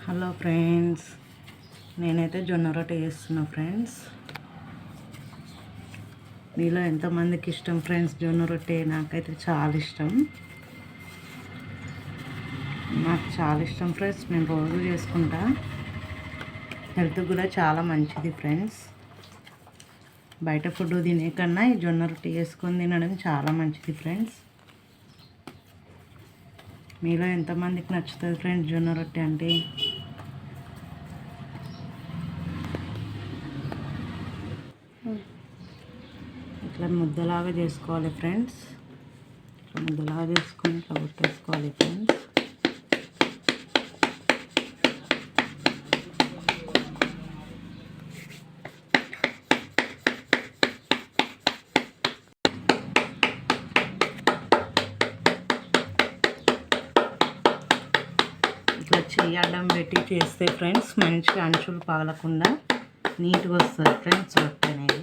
Hello friends, నేనైతే జొన్న రొట్టె చేస్తున్నా ఫ్రెండ్స్. మీలో ఎంతమందికి ఇష్టం ఫ్రెండ్స్ జొన్న రొట్టె? నాకైతే చాలా ఇష్టం. నాకు చాలా ఇష్టం ఫ్రెండ్స్. నేను రోజు చేసుకుంటా. హెల్త్ కూడా చాలా మంచిది ఫ్రెండ్స్. బయట ఫుడ్ తినే కన్నా ఈ జొన్న రొట్టె చేసుకొని తినడం చాలా మంచిది ఫ్రెండ్స్. మీలో ఎంతమందికి నచ్చుతుంది ఫ్రెండ్స్ జొన్న రొట్టె అంటే? ఇట్లా ముద్దలాగా చేసుకోవాలి ఫ్రెండ్స్. ఇట్లా ముద్దలాగా చేసుకొని ఇట్లా కొట్టేసుకోవాలి ఫ్రెండ్స్. ఇట్లా చెయ్యి అడ్డం పెట్టి చేస్తే ఫ్రెండ్స్ మంచిగా అంచులు పగలకుండా నీట్గా వస్తుంది ఫ్రెండ్స్ రొట్టె అనేది.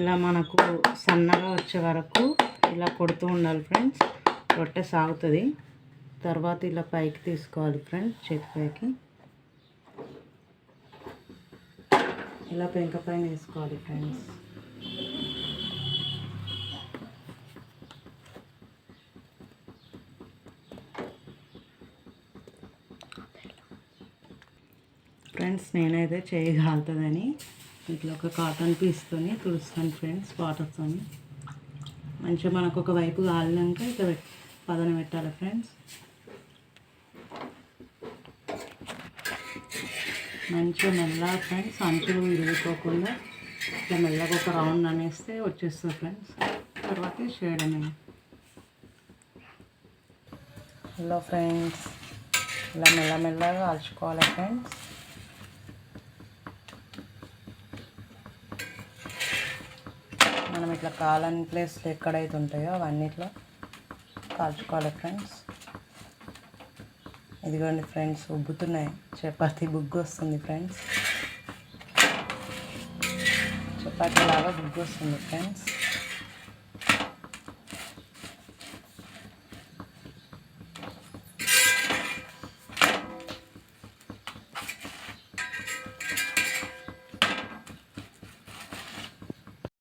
ఇలా మనకు సన్నగా వచ్చే వరకు ఇలా కొడుతూ ఉండాలి ఫ్రెండ్స్. రొట్టె సాగుతుంది. తర్వాత ఇలా పైకి తీసుకోవాలి ఫ్రెండ్స్. చేతి పైకి ఇలా పెంక పైన వేసుకోవాలి ఫ్రెండ్స్. ఫ్రెండ్స్ నేనైతే చేయగలుగుతుందని ఇట్లా ఒక కాటన్ పీస్తోని తుడుస్తాను ఫ్రెండ్స్. వాటర్తో మంచిగా మనకు ఒక వైపు కాలినాక ఇట్లా పదన పెట్టాలి ఫ్రెండ్స్. మంచిగా మెల్లగా ఫ్రెండ్స్ అంచులు విరిగిపోకుండా ఇట్లా మెల్లగా ఒక రౌండ్ అనేస్తే వచ్చేస్తుంది ఫ్రెండ్స్. తర్వాత చేయడమే. హలో ఫ్రెండ్స్, ఇలా మెల్లమెల్లగా కాల్చుకోవాలి ఫ్రెండ్స్. మనం ఇట్లా కాలని ప్లేస్లు ఎక్కడైతే ఉంటాయో అవన్నిట్లో కాల్చుకోవాలి ఫ్రెండ్స్. ఇదిగోండి ఫ్రెండ్స్, ఉబ్బుతున్నాయి. చపాతీ బుగ్గు వస్తుంది ఫ్రెండ్స్. చపాతీ లాగా బుగ్గు వస్తుంది ఫ్రెండ్స్.